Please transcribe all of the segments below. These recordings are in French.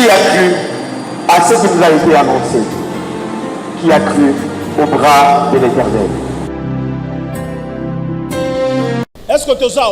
Qui a cru à ce qui nous a été annoncé? Qui a cru au bras de l'Éternel? Est-ce que tu as ça?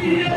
Thank you.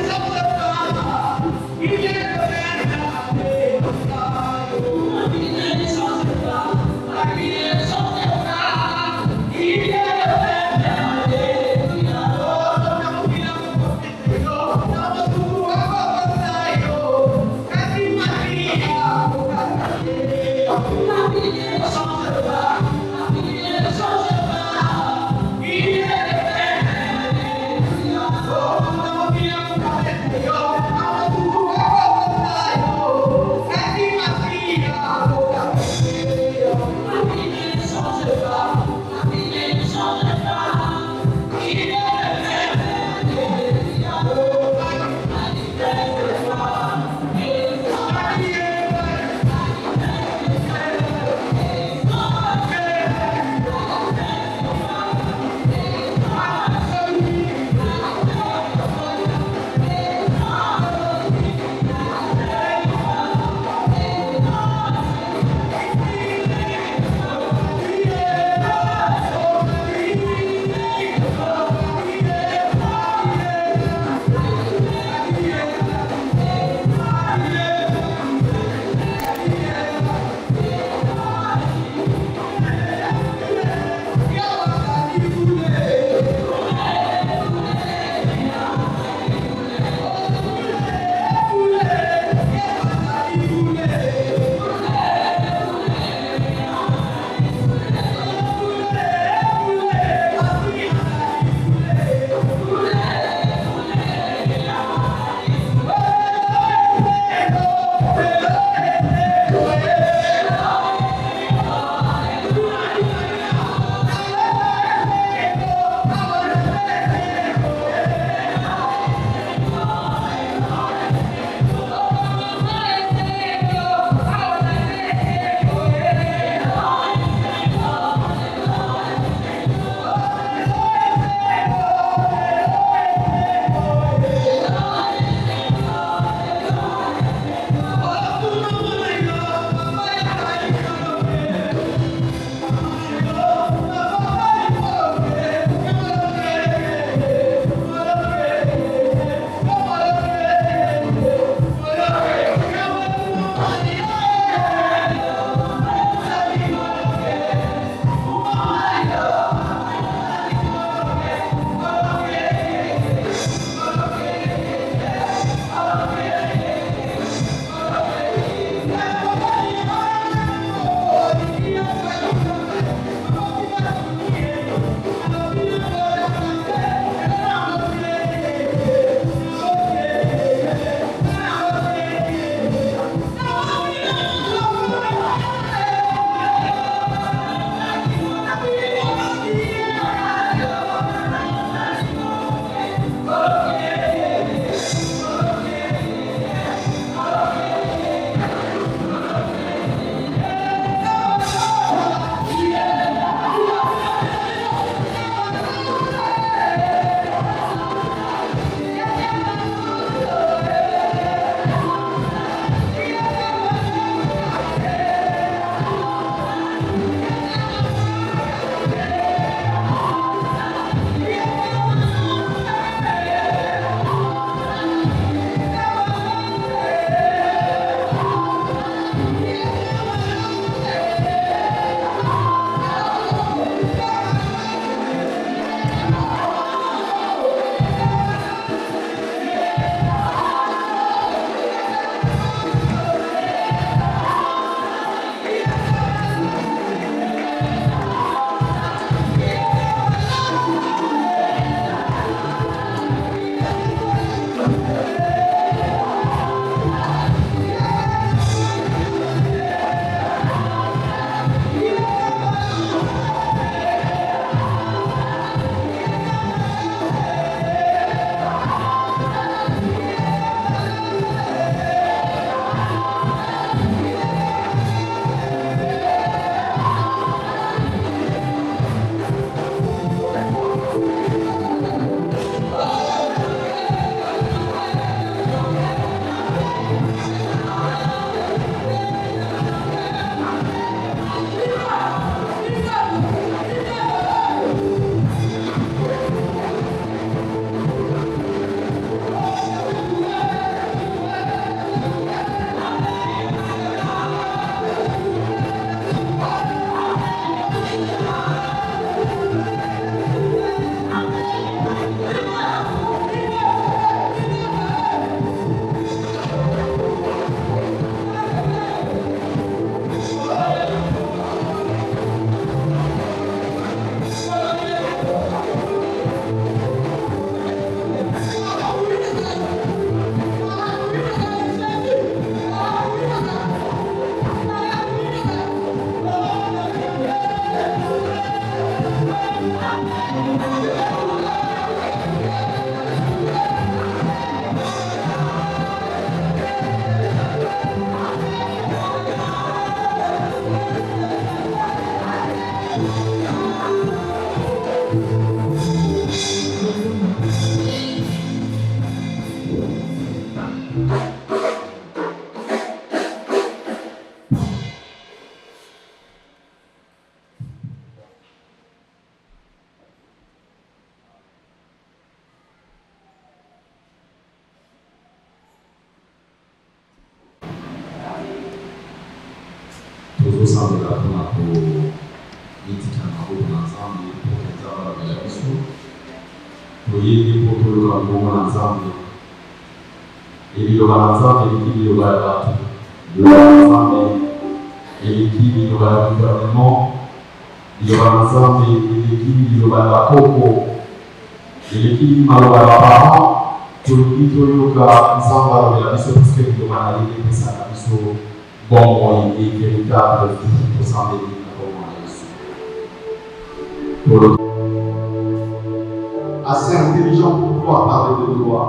ensemble là pour médicaments pour l'ensemble pour les avoir de la mission. Pour y pour tout le monde ensemble. Et il y aura l'ensemble et il y aura la l'ensemble et il y aura le gouvernement. Il y aura l'ensemble et il y aura la coco. Et l'équipe il y aura la parent. Pour l'équipe il y aura ensemble la mission parce qu'il y aura la ligne de sa mission. Bon, et véritable vie pour s'en bénir pour le assez intelligent pour pouvoir parler de toi.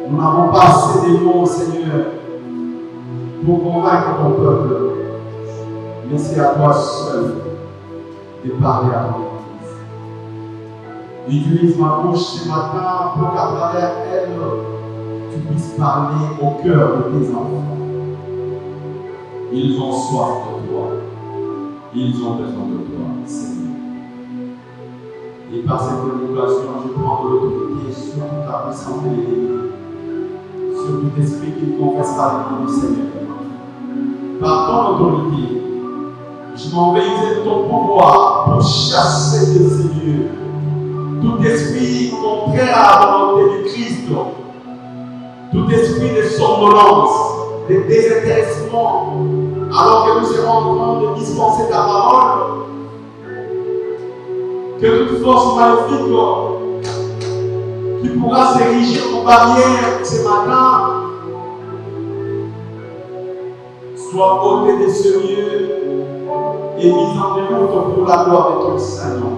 Nous n'avons pas assez de mots, Seigneur, pour convaincre ton peuple, mais c'est à toi seul de parler à ton Église. Utilise ma bouche ce matin pour qu'à travers elle, tu puisses parler au cœur de tes enfants. Ils ont soif de toi. Ils ont besoin de toi, Seigneur. Et par cette communication, je prends de l'autorité sur toute ta puissance de l'ennemi, sur tout esprit qui ne confesse pas le nom du Seigneur. Par ton autorité, je m'en vais user de ton pouvoir pour chasser de ces lieux tout esprit contraire à la volonté du Christ, tout esprit de somnolence, de désintéressement, alors que nous serons en train de dispenser ta parole, que toute force maléfique qui pourra s'ériger en barrière ce matin soit ôtée de ce lieu et mise en déroute pour la gloire de ton Saint-Nom.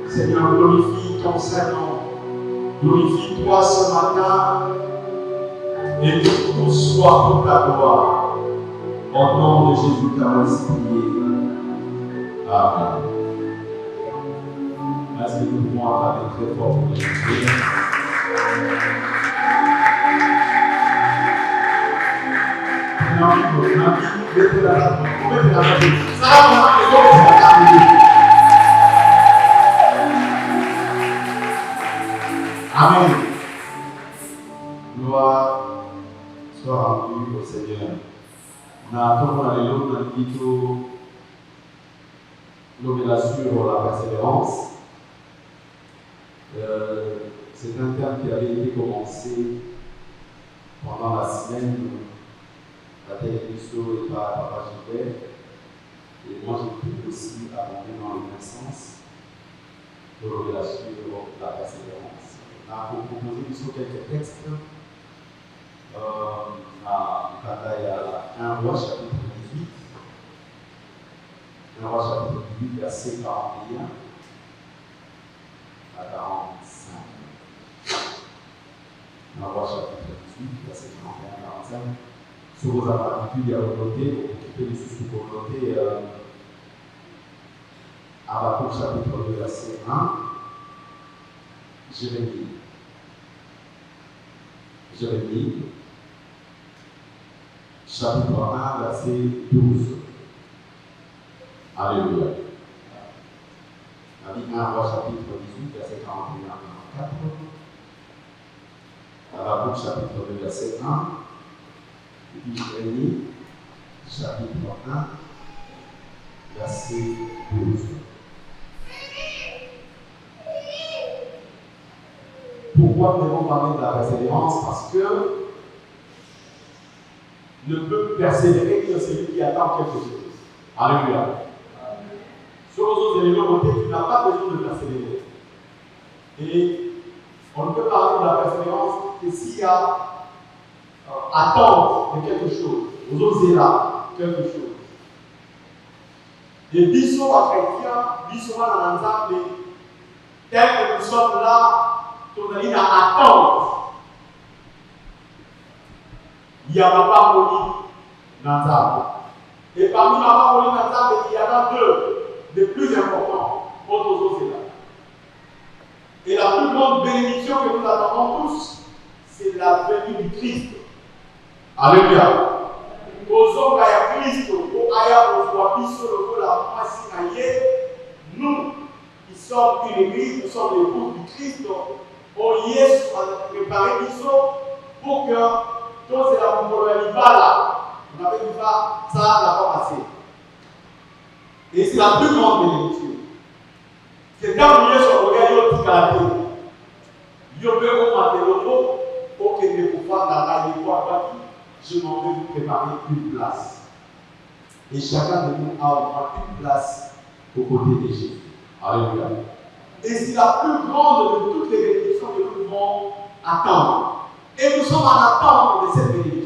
Seigneur, glorifie ton Saint-Nom, glorifie-toi ce matin et que tout soit pour ta gloire. Au nom de Jésus, car ainsi prié. Amen. Est-ce que nous pouvons parler très fort pour les prières? Amen. Gloire soit rendue au Seigneur. Comme on a dit sur la persévérance, c'est un terme qui avait été commencé pendant la semaine à télévision et par Papa Gilbert. Et moi j'ai pu aussi abonder dans le même sens de révélation sur la persévérance. On a proposé sur quelques textes. Il y a 1 Roi chapitre 18, 1 Roi chapitre 18, verset 41 à 45. 1 Roi chapitre 18, verset 41 à 45. Sur vos habitudes, il y a volonté, occupez les sous volonté. Habakkuk chapitre 2, verset 1. Jérémie, chapitre 1, verset 12. Alléluia. La Bible 1 Roi chapitre 18, verset 41 à 44. Habakkuk chapitre 2, verset 1. Et puis Jérémie, chapitre 1, verset 12. Pourquoi nous devons parler de la persévérance? Parce que ne peut persévérer que celui qui attend quelque chose. Alléluia. Sur les autres éléments, tu n'as pas besoin de persévérer. Et on ne peut parler de la persévérance que s'il y a attente de quelque chose. Vous osez là quelque chose. Et biso à chrétien, biso à l'ensemble, tel que nous sommes là, on a dit attente. Il y a ma parole Nazar. Et parmi ma parole Nazar, il y en a deux des plus importants. Autres là. Et la plus grande bénédiction que nous attendons tous, c'est la venue du Christ. Alléluia. Aux à Christ, au Aya, au Wabiso, au la Massinaye, nous qui sommes une église, nous sommes l'époux du Christ, au Yesu a préparé Biso pour que tous la Mongolais là, On avait vu ça la fois passée. Et c'est la plus grande bénédiction. C'est quand nous sommes regardés au petit caractère. Nous pouvons augmenter le mot pour que nous pouvoir travailler quoi. Je m'en vais vous préparer une place. Et chacun de nous a une place aux côtés de Jésus. Alléluia. Et c'est la plus grande de toutes les bénédictions que nous pouvons attendre. Et nous sommes en attente de cette bénédiction.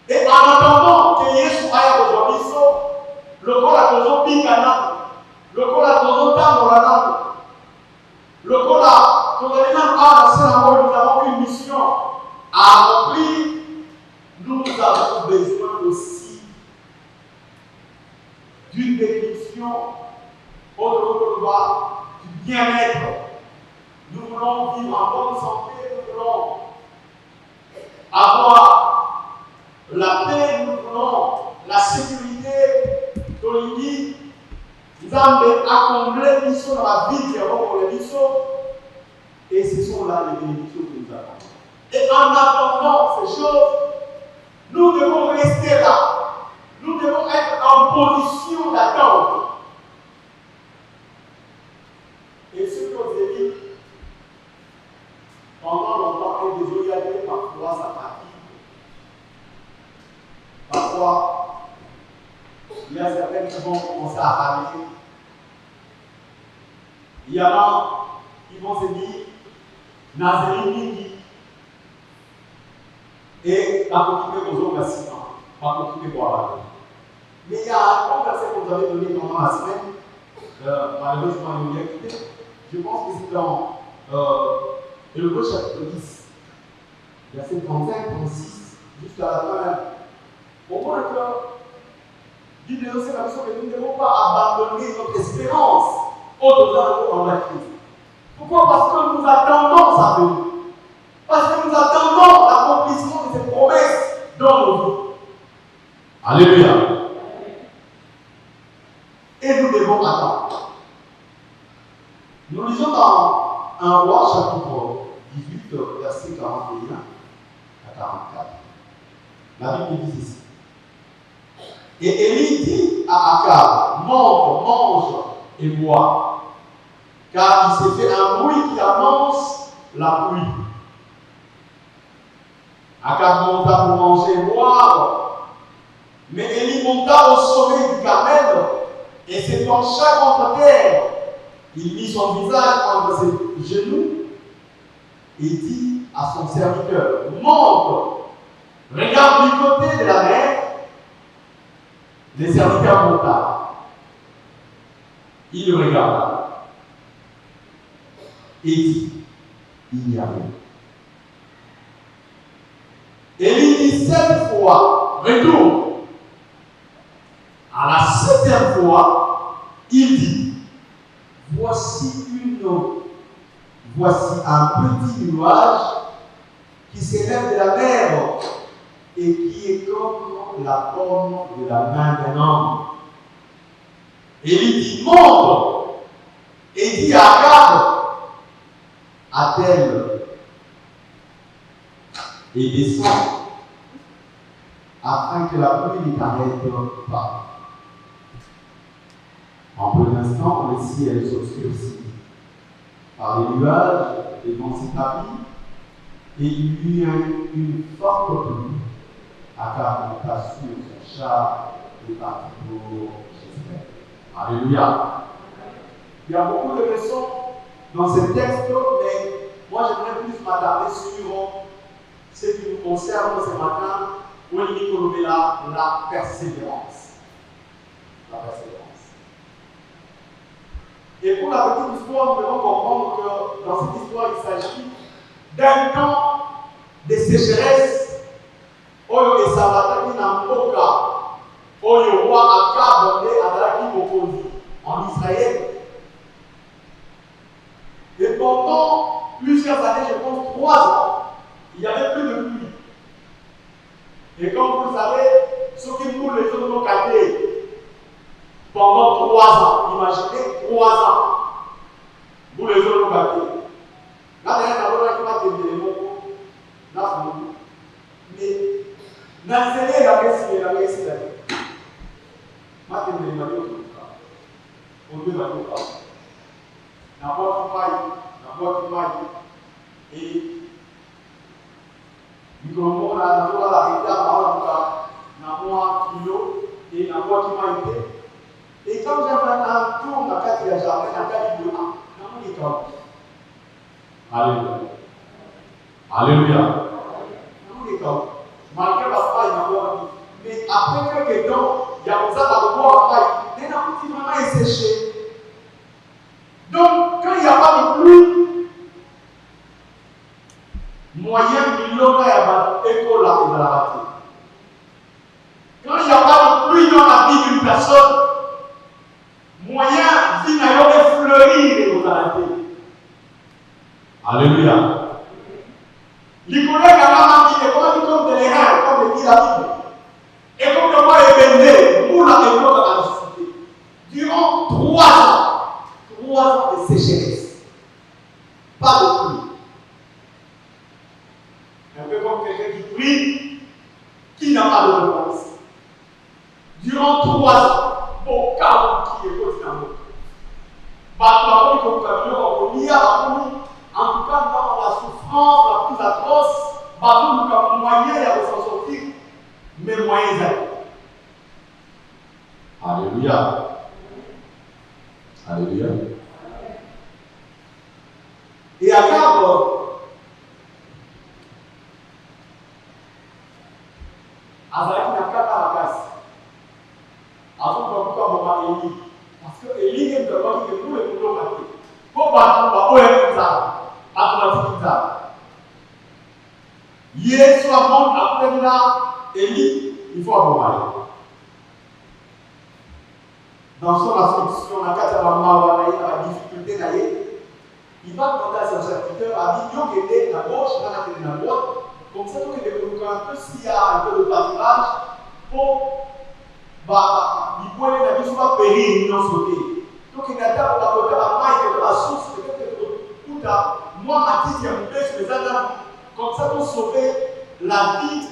Et en attendant que Jésus aille aujourd'hui, le corps a toujours piqué à l'âme, le corps a toujours tendre à l'âme, le corps a toujours nous avons une mission à accomplir. Nous avons besoin aussi d'une bénédiction au-delà du bien-être. Nous voulons vivre en bonne santé, nous voulons avoir la paix, nous voulons la sécurité. Tolini, nous avons accompli mission dans la vie qui est pour les missions. Et ce sont là les bénédictions que nous avons. Et en attendant ces choses, nous devons rester là. Nous devons être en position d'attente. Et ce que vous avez dit, pendant longtemps, et désolé, parfois ça fatigue. Parfois, il y a certains qui vont commencer à parler. Il y en a qui vont se dire, Nazarene et pas occuper aux autres assistants, pas occuper pour la. Mais il y a un verset que vous avez donné pendant la semaine, malheureusement il y a écouté. Je pense que c'est dans Hébreux chapitre 10, verset 35, 36, jusqu'à la fin. Au moins que dit de nous, c'est la mission que nous ne devons pas abandonner notre espérance au-delà de la Christ. Pourquoi? Parce que nous attendons sa venue. Parce que nous attendons l'accomplissement de ses promesses dans nos vies. Alléluia. Et nous devons attendre. Nous lisons dans 1 Roi chapitre 18, verset 41 à 44. La Bible dit ceci. Et Élie dit à Akab, monte, mange et bois, car il s'est fait un bruit qui annonce la pluie. Akab monta pour manger et boire, mais Élie monta au sommet du Carmel et se pencha contre terre. Il mit son visage entre ses genoux et dit à son serviteur, monte, regarde du côté de la mer. Les serviteurs monta. Il regarda et dit, il n'y a rien. Élie dit 7 fois, retourne. À la 7e fois, il dit, voici un petit nuage qui s'élève de la mer et qui est comme la paume de la main d'un homme. Élie dit, monte, et dit à Akab, attelle, et descend, afin que la pluie ne t'arrête pas. En peu d'instants, le ciel s'obscurcit par les nuages, les vents s'établit, et il y eut une forte pluie. Akab monta sur son char et partit pour Jézabel. Alléluia. Il y a beaucoup de leçons dans ce texte, mais moi j'aimerais plus m'attarder sur ce qui nous concerne ce matin, où il dit la persévérance. La persévérance. Et pour la petite histoire, nous devons comprendre que dans cette histoire, il s'agit d'un temps de sécheresse. Oyo esabataki na mboka oyo roi Akab nde azalaki mokonzi en Israël. Et pendant plusieurs années, je pense 3 ans, il n'y avait plus de pluie. Et comme vous le savez, ceux qui coulent les eaux de cahiers pendant 3 ans, imaginez 3 ans, vous les eaux de cahiers. Là, d'ailleurs, on a qui va te dire, mais Nazele la kesi la kesi la. Mate me le mali otuka. Obe ba otuka. Na boîte maille. Et nous la kilo et la boîte maille. Et quand j'ai fait un tour dans la carte de la jardin, Alléluia. Alléluia. Malgré la faille, mais après quelques temps, il y a besoin d'avoir la faille. Mais la petite maman est séchée. Donc, quand il n'y a pas de pluie, moyen de l'eau est à l'école là et de la rater. Quand il n'y a pas de pluie dans la vie d'une personne, moyen de fleurir et de la rater. Alléluia. Les collègues à la vie, comme des reins, comme le dit la Bible. Et comme le roi est vendé, pour la époque à la société. Durant 3 ans de sécheresse. Pas de pluie. Un peu comme quelqu'un qui prie, qui n'a pas de réponse. Durant 3 ans, bon, car qui est continuellement. En tout cas, dans la souffrance la plus atroce, nous avons moyen de s'en sortir, mais moyens d'aller. Alléluia. Alléluia. Et Akab, Azalaki n'a qu'à la place. Avant de voir comment Élie, parce que Élie est de voir qu'il est tout le monde maté. Pour battre, on va être ça. Automatique ça. Hier soir, bon, après là, Élie, il faut avoir. Dans son affliction, la difficulté d'aller, il va demander à son serviteur à dire qu'il est la gauche, il la droite. Comme ça, il est un peu s'il y a un peu de pâturage pour il peut aller dans le soit périr, il n'a sauté. Donc il a d'abord à côté de la maille de la source, peut-être moi, ma tête, il y a un peu sur les âmes. Comme ça, pour sauver la vie,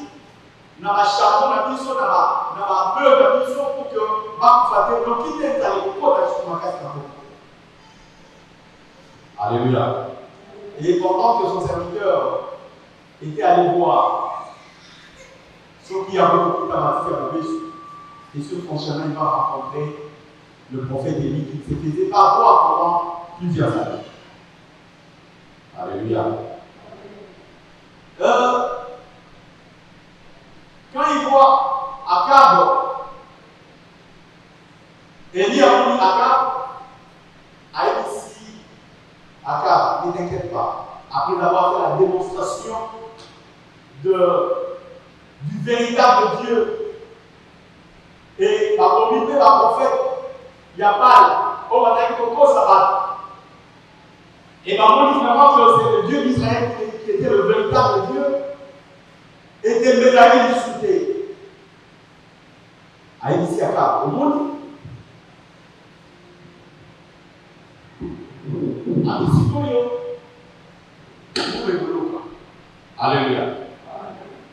dans la charbon, dans la mission, dans la meule, dans la mission, pour que ma femme, donc il est allé au corps de ma casse. Alléluia. Et pendant que son serviteur était allé voir ce qui avait beaucoup d'amateur à la et sur son chemin, il va rencontrer le prophète Élie qui ne se faisait pas voir pendant plusieurs années. Alléluia. Quand il voit Akab, Élie a dit Akab, a dit ici, Akab, ne t'inquiète pas. Après avoir fait la démonstration du véritable Dieu, et par comité, par prophète, il y a pas, on va dire que ça va. Et par contre, finalement, que c'est le Dieu d'Israël qui était le véritable Dieu, était Bézalel discuté. Aïe, ici, à au monde. Alléluia.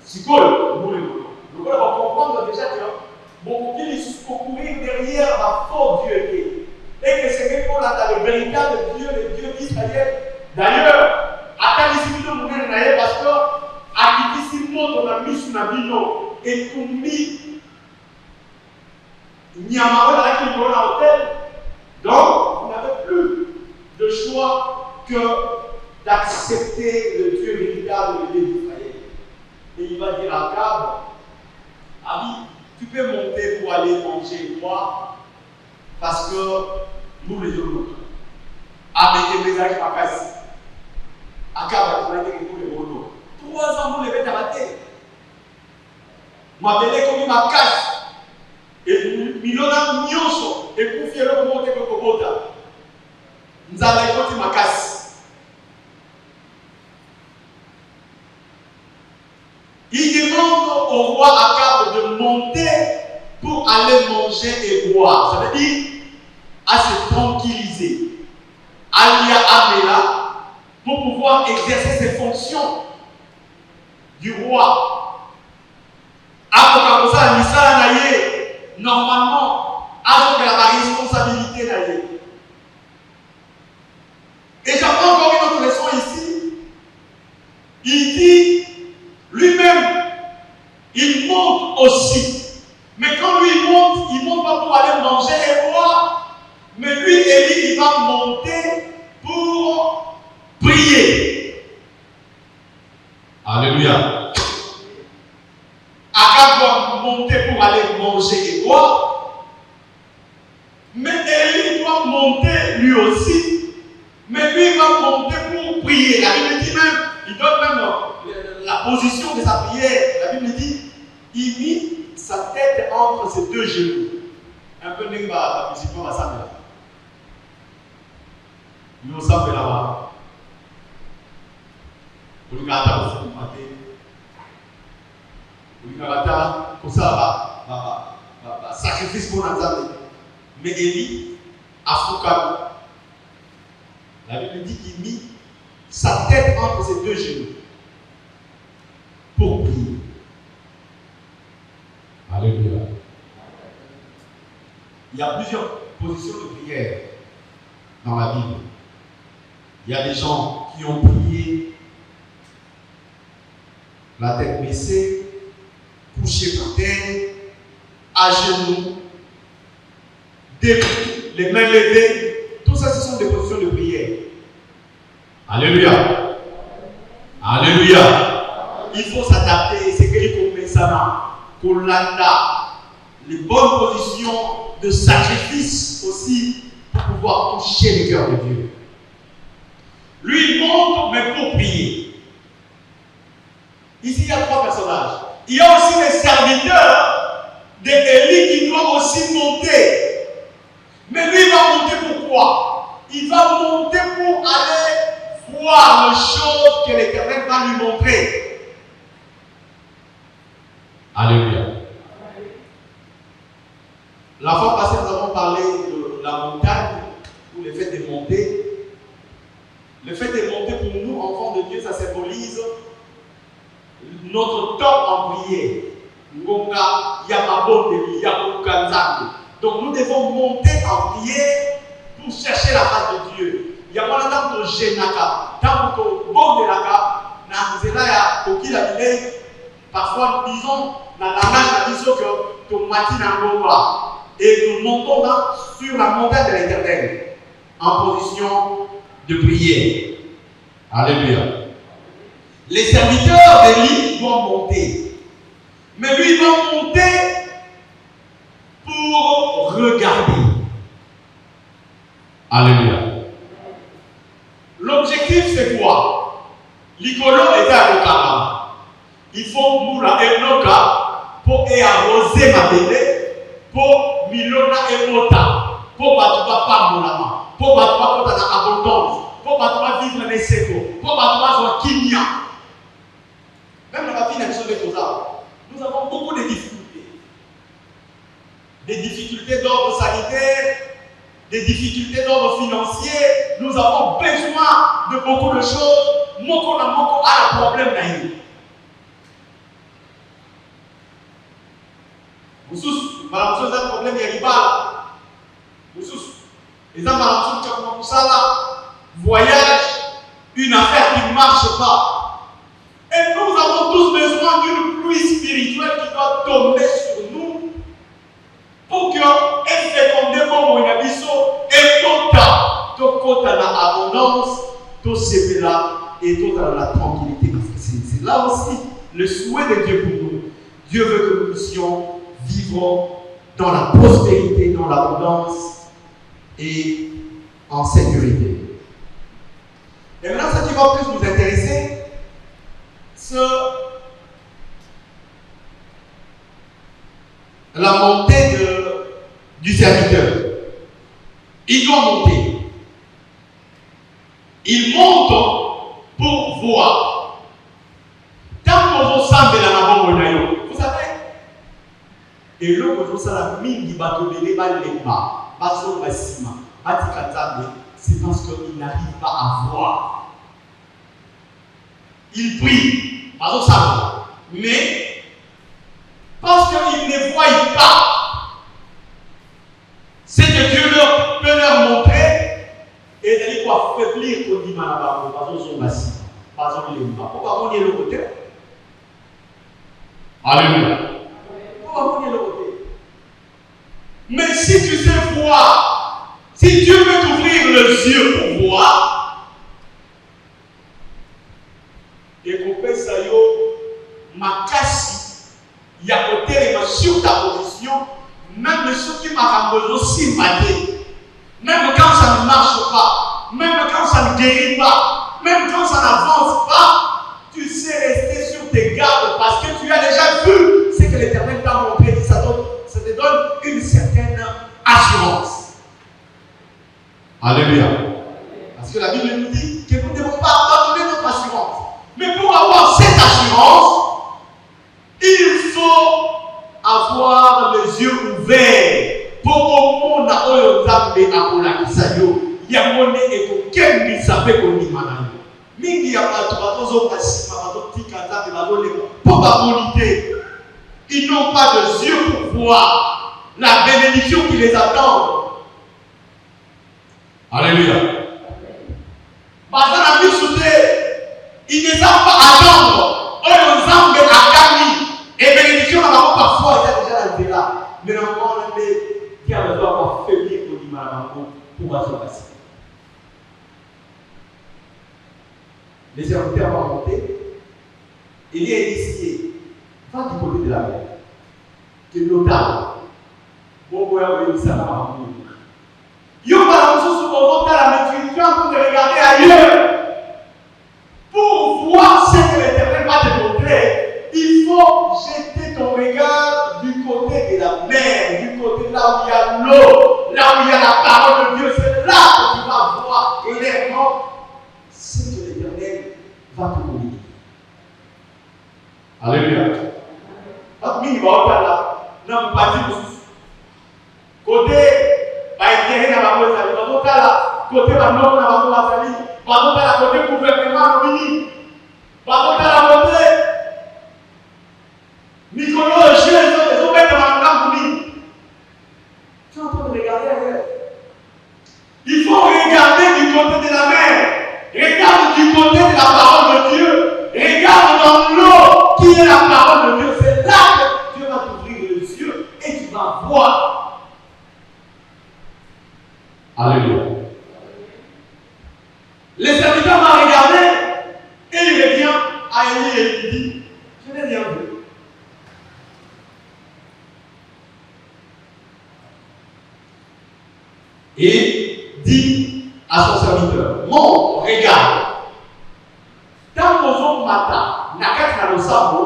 Sikol, nous les voulons. Donc, on va comprendre déjà que beaucoup pour courir derrière la faux Dieu et que c'est pour le véritable Dieu, le Dieu d'Israël. D'ailleurs, à ta discipline de mourir parce que à qui ici on a mis sur la bino et tout mis il y a un qui est dans l'hôtel. Donc, vous n'avez plus de choix que d'accepter le Dieu véritable, le Dieu d'Israël. Et il va dire à Akab, Abi, tu peux monter pour aller manger moi, parce que nous les hommes. Avec les âges à casse. Akab a trouvé que nous les hommes. 3 ans, vous les mettez à la tête. M'appelez comme ma casse. Et milona nyonso et confier le monde que Kobota. Nous allons écouter ma casse. Il demande au roi Akab de monter pour aller manger et boire. Ça veut dire à se tranquilliser. Alia Amela pour pouvoir exercer ses fonctions du roi. normalement, avec la responsabilité d'aller. Et j'apprends encore une autre leçon ici. Il dit, lui-même, il monte aussi. Mais quand lui il monte pas pour aller manger et boire. Mais lui, Élie, il va monter pour prier. Alléluia. Akab doit monter pour aller manger et boire. Mais Élie doit monter lui aussi. Mais lui, il va monter pour prier. La Bible dit même, il donne même la position de sa prière. La Bible dit, il mit sa tête entre ses deux genoux. Un peu n'est pas la position à sa mère. Nous sommes là-bas. Pour le gâteau, pour ça, sacrifice pour Nazareth. Mais Élie a foucault. La Bible dit qu'il mit sa tête entre ses deux genoux pour prier. Alléluia. Il y a plusieurs positions de prière dans la Bible. Il y a des gens qui ont prié la tête baissée, couché par terre, à genoux, les mains levées. Tout ça, ce sont des positions de prière. Alléluia. Alléluia. Il faut s'adapter. C'est que il faut ça pour l'anda. Les bonnes positions de sacrifice aussi pour pouvoir toucher le cœur de Dieu. Lui, il monte, mais pour prier. Ici, il y a trois personnages. Il y a aussi les serviteurs d'Élie qui doivent aussi monter. Mais lui, il va monter pourquoi? Il va monter pour aller voir les choses que l'Éternel va lui montrer. Alléluia. La fois passée, nous avons parlé de la montagne, ou le fait de monter. Le fait de monter pour nous, enfants de Dieu, ça symbolise notre temps en prière. Donc nous devons monter en prière pour chercher la face de Dieu. Il y a un temps de Génaka, tant que bon de la cap, parfois disons dans la langage que et nous montons sur la montagne de l'Éternel en position de prière. Alléluia. Les serviteurs d'Élie vont monter. Mais lui, il va monter pour regarder. Alléluia. L'objectif, c'est quoi? L'icolo est à Okama. Il faut moula et noka pour arroser ma bébé, pour milona et mota, pour battre pas moulama, pour battre pas dans l'abondance, pour battre vivre dans les séco, pour battre dans Kimia. Même dans la vie, nous avons beaucoup de difficultés. Des difficultés d'ordre sanitaire, des difficultés d'ordre financier. Nous avons besoin de beaucoup de choses. Moko na moko a un problème d'ailleurs. Vous avez un problème de riba. Les gens qui voyage, une affaire qui ne marche pas. Et nous avons tous besoin d'une pluie spirituelle qui doit tomber sur nous pour que fécondement mon abisso et tout à l'abondance, tout c'est là et tout à la tranquillité. Parce que c'est là aussi le souhait de Dieu pour nous. Dieu veut que nous puissions vivre dans la prospérité, dans l'abondance et en sécurité. Et maintenant, ce qui va plus nous intéresser, c'est la montée du serviteur. Il doit monter. Il monte pour voir. Tant qu'on s'en va dans la bombe, vous savez, et là, quand on s'en va, il va donner les balles, c'est parce qu'il n'arrive pas à voir. Il prie, mais Parce qu'ils ne voient pas ce que Dieu peut leur montrer. Et ils allaient quoi faiblir qu'on dit Malabaro, parce qu'ils sont assis, parce qu'ils n'aiment pas. Pourquoi on est le côté? Alléluia. Pourquoi on est le côté? Mais si tu sais voir, si Dieu peut t'ouvrir les yeux pour voir, et qu'on peut ça yo, ma casse, il y a côté sur ta position, même ceux qui m'a aussi maté, même quand ça ne marche pas, même quand ça ne guérit pas, même quand ça n'avance pas, tu sais rester sur tes gardes parce que tu as déjà vu ce que l'Éternel t'a montré. Ça te donne une certaine assurance. Alléluia. Parce que la Bible nous dit que nous ne devons pas abandonner notre assurance. Mais pour avoir cette assurance, il faut avoir les yeux ouverts. Pour au monde à Oyozambe à Olakisayo, il y a mon nez et aucun ne savait qu'on y manayo. Mingi ya batozo pasima batoti kanda de badole pour babonité. Ils n'ont pas de yeux pour voir la bénédiction qui les attend. Alléluia. Bazana bisouté, ils ne savent pas attendre. Oyozambe a gagné et bénédiction à la parfois il y a déjà là. Mais encore on a qui a besoin d'avoir faibli pour pouvoir se passer. Les serviteurs vont monter. Il est initié. Va du côté de la mer. Que notable. Bon, vous voyez ça va. Il y a pas de choses au ventre à la maîtrise. Tu es en train de regarder ailleurs. Pour voir ce que l'Éternel va te montrer, il faut jeter ton regard du côté de la mer, du côté là où il y a l'eau, là où il y a la parole de Dieu. C'est là que tu vas voir clairement ce que l'Éternel va te communiquer. Alléluia. Quand il va au là, non, pas dit côté, il y a la côté, côté gouvernement, côté, Nicolas, tu es en train de regarder ailleurs. Il faut regarder du côté de la mer. Regarde du côté de la parole de Dieu. Regarde dans l'eau qui est la parole de Dieu. C'est là que Dieu va t'ouvrir les yeux et tu vas voir. Alléluia. Le serviteur m'a regardé et il revient à Élie et il dit, je n'ai rien vu. Et dit à son serviteur, mon regarde, tant que matin, nakati na losabo,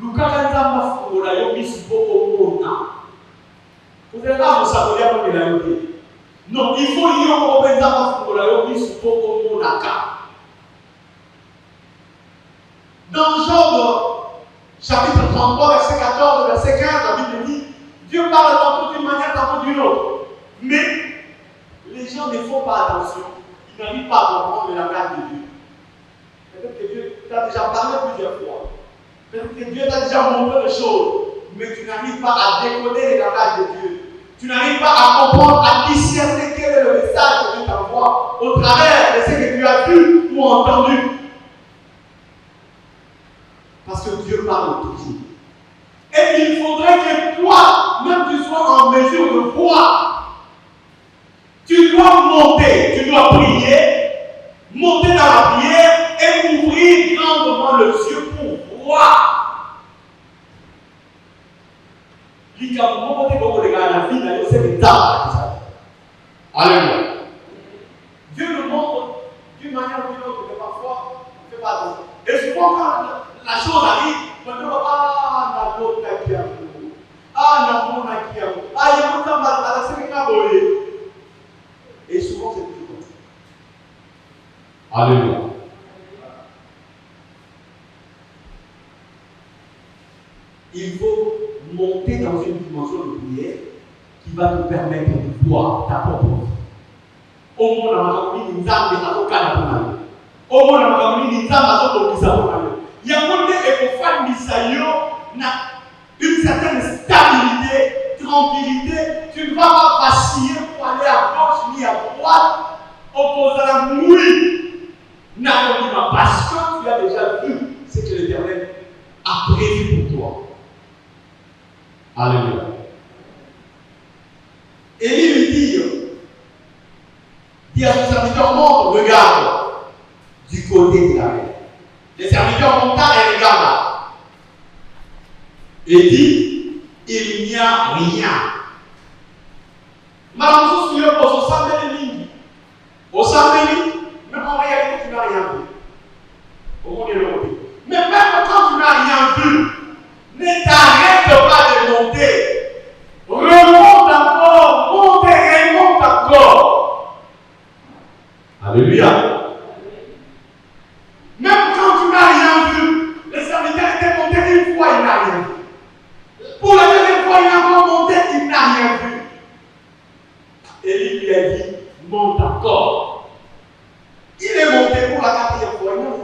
lukaka nzamba fungola yo misupo omona. Vous êtes là, vous savez bien comment il a été. Non, il faut y avoir nzamba fungola yo misupo omonaka. Dans Job, chapitre 33, verset 14, verset 15, la Bible dit, Dieu parle tantôt d'une manière, tantôt d'une autre. Mais les gens ne font pas attention. Ils n'arrivent pas à comprendre la grâce de Dieu. Peut-être que Dieu t'a déjà parlé plusieurs fois. Peut-être que Dieu t'a déjà montré des choses. Mais tu n'arrives pas à décoder la grâce de Dieu. Tu n'arrives pas à comprendre, à discerner quel est le message que Dieu t'envoie au travers de ce que tu as vu ou entendu. Parce que Dieu parle toujours. Et il faudrait que toi, même tu sois en mesure de voir. Tu dois monter, tu dois prier, monter dans la prière et ouvrir grandement les yeux pour voir. Alléluia. Dieu nous montre d'une manière ou d'une autre, mais parfois, on ne fait pas attention. Et souvent, quand la chose arrive, on ne dit ah, et souvent, c'est toujours comme ça. Alléluia. Il faut monter dans une dimension de prière qui va te permettre de voir ta propre vie. Au monde, il y a un une certaine n'accomplira parce que tu as déjà vu ce que l'Éternel a prévu pour toi. Alléluia. Élie lui dit à son serviteur, monte, regarde du côté de la mer. Le serviteur monta et regarda. Et dit, il n'y a rien. Madame, vous souvenez pour son samedi, au samedi, mais en réalité, tu n'as rien vu. Au monde est le mais même quand tu n'as rien vu, ne t'arrête pas de monter. Remonte encore, monte et remonte encore. Alléluia. Même quand tu n'as rien vu, le serviteur était monté une fois, il n'a rien vu. Pour la deuxième fois, il a encore monté, il n'a rien vu. Et lui a dit, monte encore. Il est monté pour la quatrième fois, il n'a rien vu.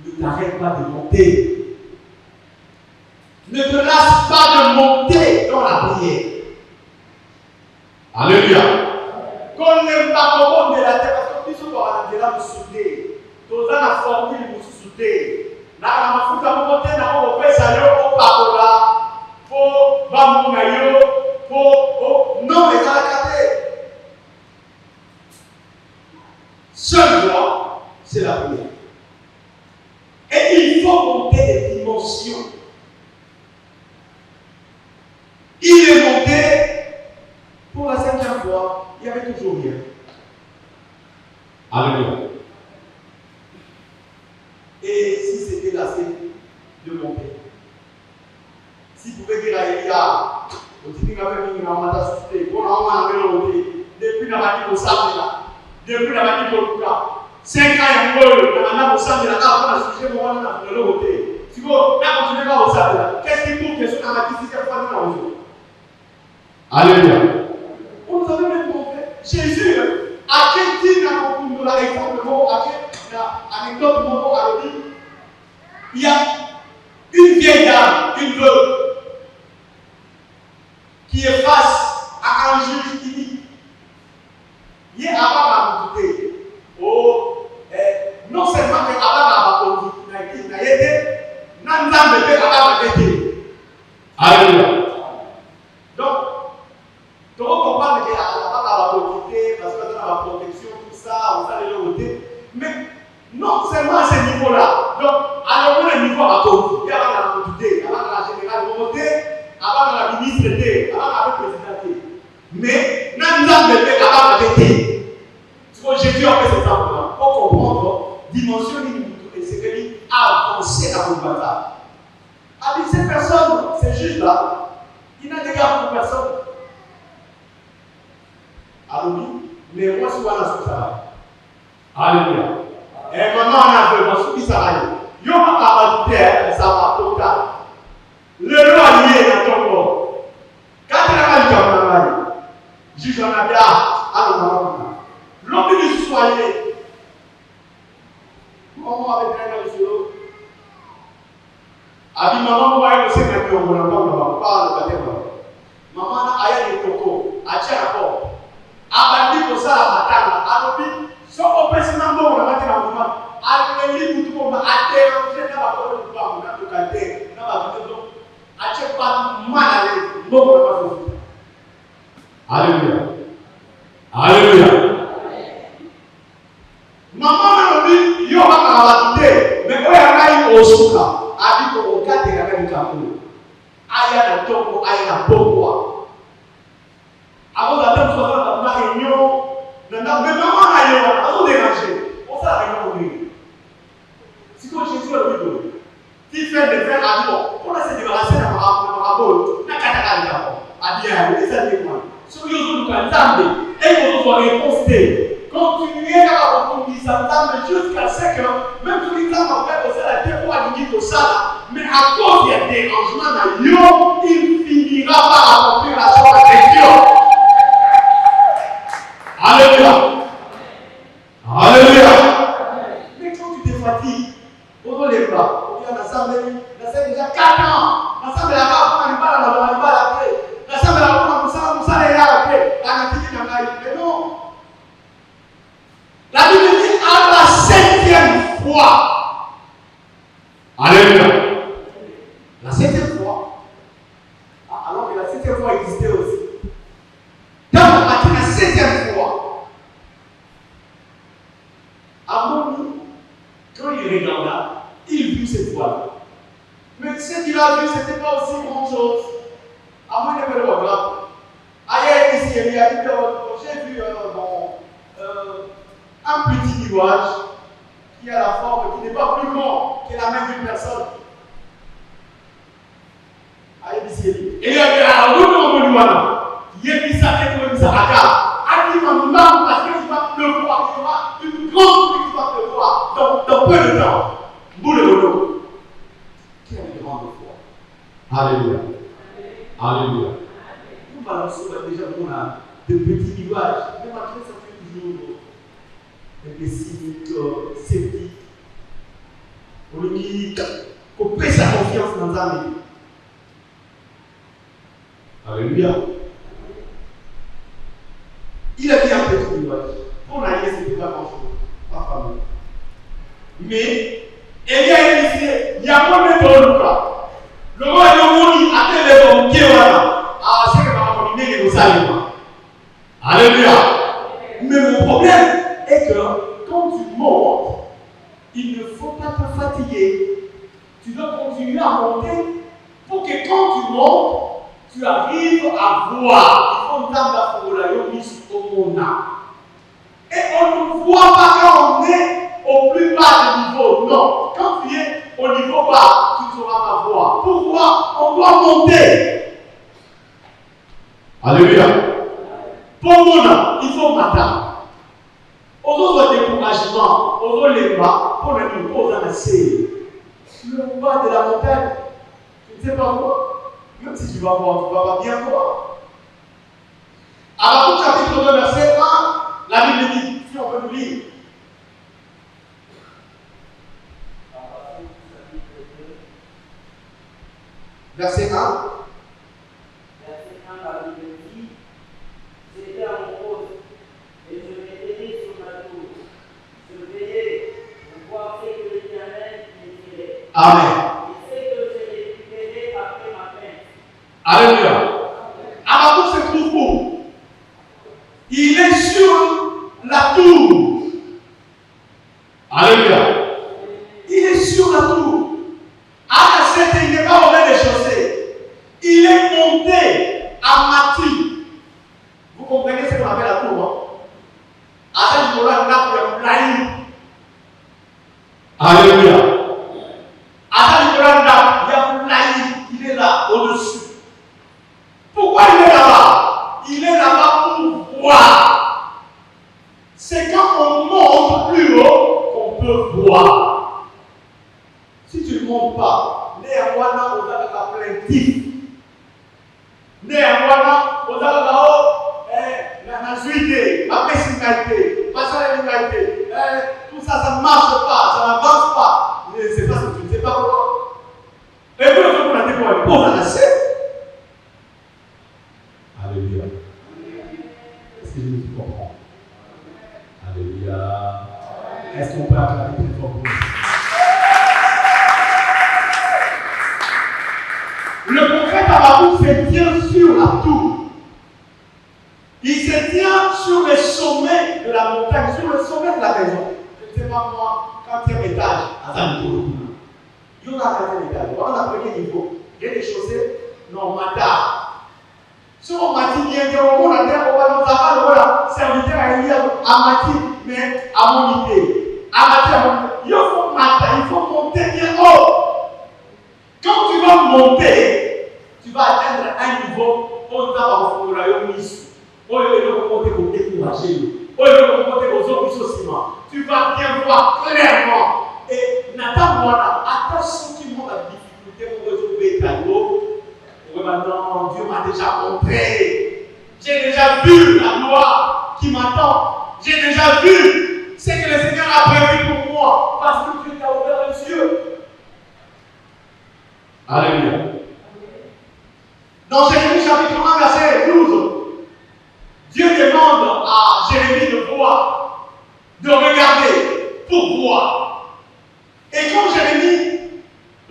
Ne t'arrête pas de monter. Ne te lasse pas de monter dans la prière. Alléluia. Quand les parcours de la terre, parce que nous sommes de là pour souder. Tous la formule pour souder. Na mafuta mokote na opesa yo opakola. Po bamuna yo. Po non les alakate. Seule voie, c'est la prière. Et il faut monter des dimensions. Il est monté pour la 5e fois, il n'y avait toujours rien. Alléluia. Et si c'était assez de monter, si vous pouvez dire à Elia, depuis la matinée au samedi, depuis la matinée au Luka, 5 ans, il y a un peu au samedi, on a sujet pour de l'autre côté. Si vous continuez pas au samedi, qu'est-ce qui trouve que ce qu'on a dit 6 fois dans le jour? Alléluia. Vous savez même compris. Jésus, à quel titre nous l'avons exemple, à quelle anecdote nous avons dit, il y a une vieille dame, une veuve, qui est face à un juge qui dit, il y a avant ma montée. Oh, non seulement que avant ma montée, il a été, n'entend bébé avant ma été. Alléluia. Donc, tu comprends que la quantité, parce que dans la protection, tout ça, on va aller le côté. Mais non seulement à ce niveau-là, donc, alors le niveau à tout, il y a la quantité, avant la générale volonté, avant la ministre, avant la présidente. Mais, n'entend bébé avant la été. Tu vois, Jésus a fait cet exemple-là pour comprendre dimension et ce qu'il a avancé dans le bataille. A dit, cette personne, c'est juste là, il n'a d'égard pour personne. Alléluia. Mais moi, je suis là sur ça. Alléluia. Et maintenant, on a fait, moi, je suis là. Il y a un terre, ça va total. Le loyer dans ton corps. Quand il a mal dans la main, juge en a bien, alors, l'homme du soigné. Maman avait bien dans le solo. A dit, maman, moi, je sais que on n'a pas le bâtiment. Maman a eu le coco, a tiré la porte. Abandi pour ça la matanga, alobi, so opesina mbo on a mati na mama, aleli mutu ko ma atero, je na ba ko lu ba mo na to kate, na ba ko to, a che pa manale, mbo ko na ba so. Alléluia. Alléluia. Maman alobi, yo ba ka ba te, mais ko ya ngai osuka, abi ko o kate ga ga nkamu. Aya na toko, aya na pokwa. Avant d'attendre soit dans la réunion, mais maman a eu un dérangé. On s'est réuni. Si quand Jésus a dit, qui fait de faire à nous, on a se débarrasser de marabout, n'a qu'à t'aller à bien, les animaux. Ce que nous avons entendu, et que nous soyons répostés, continuez à avoir jusqu'à ce que, même tous les temps, en fait, on s'est la terre pour aller dire ça, mais à cause des dérangements, il finira par accomplir la chose de Dieu. Alléluia. Alléluia. Mais quand tu te fatigues, on ne lève pas. On vient à l'assemblée, déjà 4 ans. L'assemblée là-bas, on n'a pas la clé. L'assemblée là-bas, on a ça, les là, la clé. Mais non. fois. Alléluia. La 7e fois. Alors que la 7e fois existait aussi. Quand on a dit la 7e fois, Ammon, quand il regarda, il vit cette fois-là. Mais ce qu'il a vu, ce n'était pas aussi grand chose. Ammon n'avait pas grave. Ailleurs ici, il a dit j'ai vu un petit nuage qui a la forme, qui n'est pas plus grand que la main d'une personne. Ailleurs ici, et il a dit ah, il a dit ça, il a dit parce que tu vas pleuvoir, il y aura une grande pluie qui va pleuvoir dans peu de temps. Boule de l'eau. Quelle grande foi. Alléluia. Alléluia. Nous balançons déjà qu'on a de petits nuages. Mais malgré ça, fait toujours des signes sceptiques. On lui dit qu'on pèse sa confiance dans un milieu. Alléluia. Il a dit un petit nuage. Pour la ce n'était pas grand-chose. Pas fameux. Mais, il y a initié, il y a un peu de Lucas. Le roi de Mouni a fait les hommes qui ah, c'est que ma famille est aux aliments. Alléluia. Mais mon problème est que quand tu montes, il ne faut pas te fatiguer. Tu dois continuer à monter pour que quand tu montes, tu arrives à voir. Il faut entendre la mise au monde. Et on ne voit pas quand on est au plus bas du niveau. Non. Quand tu es au niveau bas, tu sauras pas voir. Pourquoi? On doit monter. Alléluia. Pour moi, il faut m'attendre. Aux autres découragements, aux autres les bas, pour le niveau, on a assez. Le bas de la montagne, je ne sais pas quoi. Même si tu vas voir, tu ne vas pas bien voir. Habakkuk chapitre 2, verset 1, la Bible dit, si on peut nous lire. Verset 1. Verset 1, la Bible dit, j'étais à mon poste et je m'étais sur ma tour. Je veillais pour voir ce que l'Éternel me dirait. Amen. Alléluia. Habakkuk se trouve où? Il est sur la tour. Alléluia. Il est sur la tour. À la 7, il n'est pas au rez-de-chaussée. Il est monté à Mathi. Vous comprenez ce qu'on appelle la tour? À ce moment-là, il a Alléluia. À ce moment-là, il est là, au-dessus. Pourquoi il est là-bas? Il est là-bas pour voir. C'est quand on monte plus haut qu'on peut voir. Si tu ne montes pas, néanmoins, on a la plaintif. Néanmoins, on a la juillet, la pessimité, tout ça, ça ne marche pas, ça n'avance pas. C'est parce que tu ne sais pas pourquoi. Et puis, on a dit qu'on est pauvre à la scène. Alléluia. Est-ce que je me comprends? Alléluia. Est-ce qu'on peut acclamer très fort pour nous? Le prophète Habakkuk se tient sur la tour. Il se tient sur le sommet de la montagne, sur le sommet de la maison. Je ne sais pas moi, 4e étage, à Zantour. Il y en a 4e étage. On a le premier niveau. Il y a des chaussées, non, madame. Si on m'a dit bien, on va le serviteur à Mati, mais à mon idée. À Mati, il faut monter bien haut. Quand tu vas monter, tu vas atteindre un niveau, on va faire le royaume ici. On va monter pour décourager. On va monter aux autres ciment. Tu vas bien voir clairement. Et n'attends pas, attends ceux qui ont la difficulté pour résoudre ta go. Maintenant, Dieu m'a déjà montré. J'ai déjà vu la gloire qui m'attend. J'ai déjà vu ce que le Seigneur a prévu pour moi. Parce que Dieu t'a ouvert les yeux. Alléluia. Dans Jérémie chapitre 1, verset 12, Dieu demande à Jérémie de voir, de regarder pour voir. Et quand Jérémie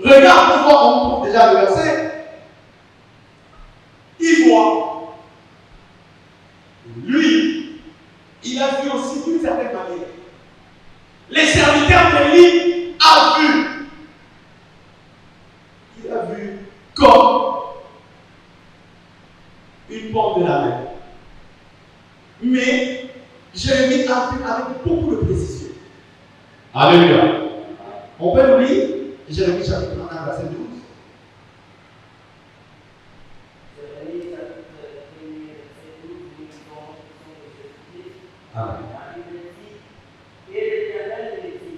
regarde pour voir, on trouve déjà le verset, il voit, lui, il a vu aussi d'une certaine manière. Les serviteurs d'Élie a vu. Il a vu comme une porte de la mer. Mais Jérémie a vu avec beaucoup de précision. Alléluia. On peut le lire, Jérémie chapitre 31, verset 12. Jérémie chapitre 1, verset 12, nous lisons de ce Amen. La Bible dit, et l'Éternel me dit,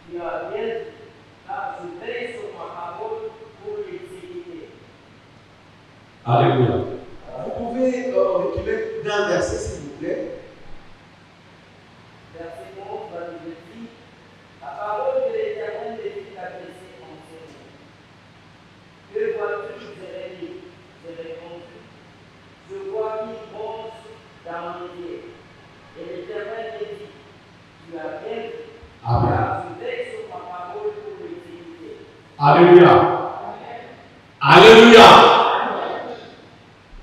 tu as bien dit, car je veille sur ma parole pour l'exécuter. Alléluia. Vous pouvez reculer d'un verset, s'il vous plaît. Verset 11, la Bible dit, la parole de l'Éternel me dit d'adresser en ces mots. Que vois-tu, Jérémie? J'ai répondu, je vois qu'il bronze dans mon idée. Et l'Éternel me dit, tu as bien dit, Amen. car je veille sur ma parole pour l'exécuter. Alléluia. Alléluia.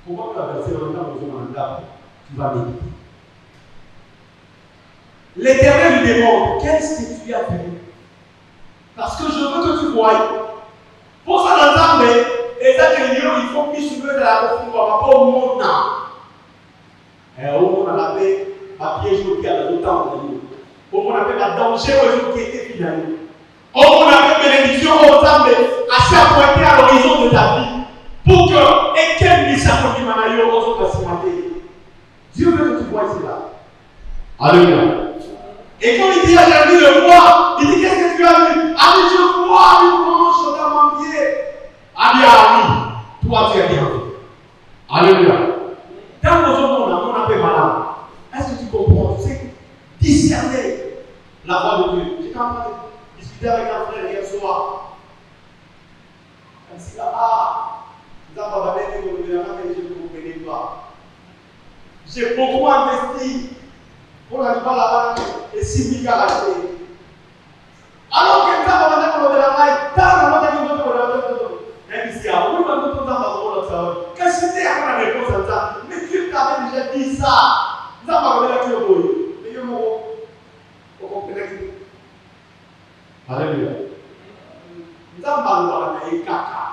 Comment tu as versé le temps dans un mandat? Tu vas méditer. L'Éternel lui demande, qu'est-ce que tu as vu? Parce que je veux que tu voies. Pour ça, l'entendre, les accueillants, il faut qu'ils se mettent à la profondeur, pas au monde. Et au monde, on appelle papier jour qui a le temps. Au monde, on appelle la danger au jour qui était final. Au monde, on appelle bénédiction au temps, assez appointé à l'horizon de ta vie. Pour que, et quel message qui m'a eu au jour de ce matin. Dieu veut que tu vois cela. Alléluia. Et quand il dit à Jérémie de voir, il dit qu'est-ce que tu as vu? Ah oui, je vois une branche dans mon pied. Ah bien, ah oui, toi tu as bien vu. Alléluia. Dans nos monde, on appelle malade. Est-ce que tu comprends? Tu sais, discerner la voix de Dieu. J'étais en train de discuter avec un frère hier soir. Il me dit nous avons bien dit que je ne comprends pas. J'ai beaucoup investi. On n'a pas la banque et 6 000 à acheter. Alors que nous avons demandé de la maille, tant qu'on a dit que nous avons demandé de la maille, qu'est-ce que c'était à la réponse à ça? Mais Dieu t'avait déjà dit ça. Nous avons demandé la clé. Mais nous avons compris. Alléluia. Nous avons demandé la caca.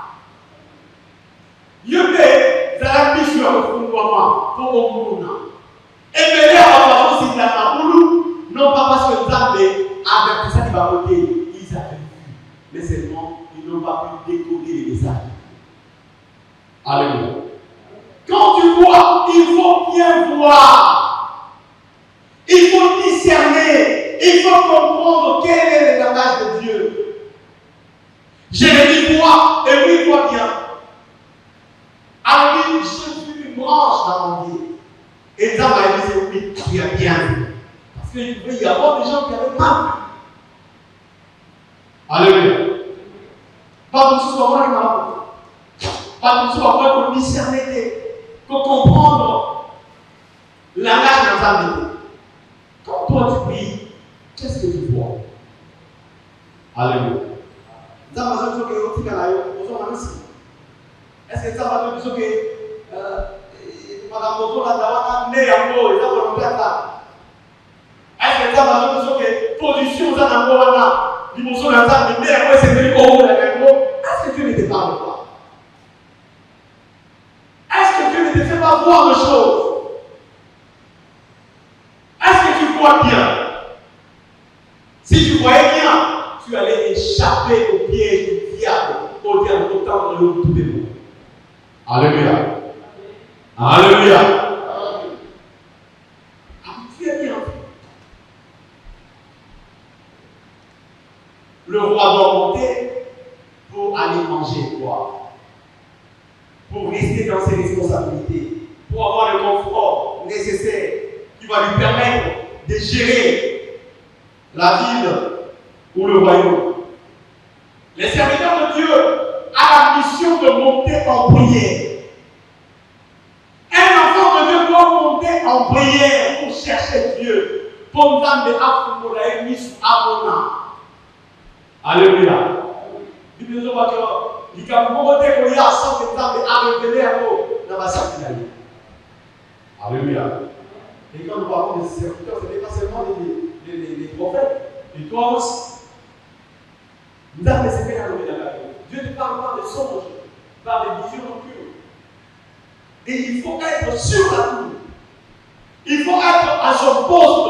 Dieu fait, vous avez mis sur le fond pour au monde. Et venez à la façon si la Maboulou, non pas parce que Nzambe avec ça qui va voter, ils avaient vu, mais seulement ils n'ont pas pu décoder les messages. Alléluia. Quand tu vois, il faut bien voir. Il faut discerner. Il faut comprendre quel est le langage de Dieu. Jérémie voit, et lui voit bien. Alors lui, je suis une branche dans mon Dieu. Et ça va dire oui, tu as bien vu. Parce qu'il pouvait y avoir des gens qui n'avaient pas vu. Alléluia. Pas tout ce soit moi qui pas tout ce soit moi qu'on discerner, qu'on comprendre le langage de ta vie. Quand toi tu pries, qu'est-ce que tu vois? Alléluia. Ça va dire que tu as est-ce que ça va dire que Madame Bozo la dawana ne yango eza volontaire là. Est-ce que ça va dire que position ça na wana liboso na ça ne yango c'est ko la yango? Est-ce que Dieu ne te parle pas? Est-ce que Dieu ne te fait pas voir les choses? Est-ce que tu vois bien? Si tu voyais bien, tu allais échapper au piège du diable au diable autant de l'eau tout le monde. Alléluia. Alléluia. Tu es bien. Le roi doit monter pour aller manger quoi? Pour rester dans ses responsabilités, pour avoir le confort nécessaire qui va lui permettre de gérer la ville ou le royaume. Les serviteurs de Dieu ont la mission de monter en prière. Un enfant de Dieu doit monter en prière pour chercher Dieu. Pour nous amener à Fumola et Miss Abona. Alléluia. Bible nous voit que il y a un moment de où il y a 100 étapes à révéler à nous dans la sainteté. Alléluia. Et quand nous parlons des serviteurs, ce n'est pas seulement les prophètes, et toi aussi. Nous avons laissé faire dans la vie. Dieu ne parle pas de songes, par des visions nocturnes. Et il faut être sur la tour. Il faut être à son poste.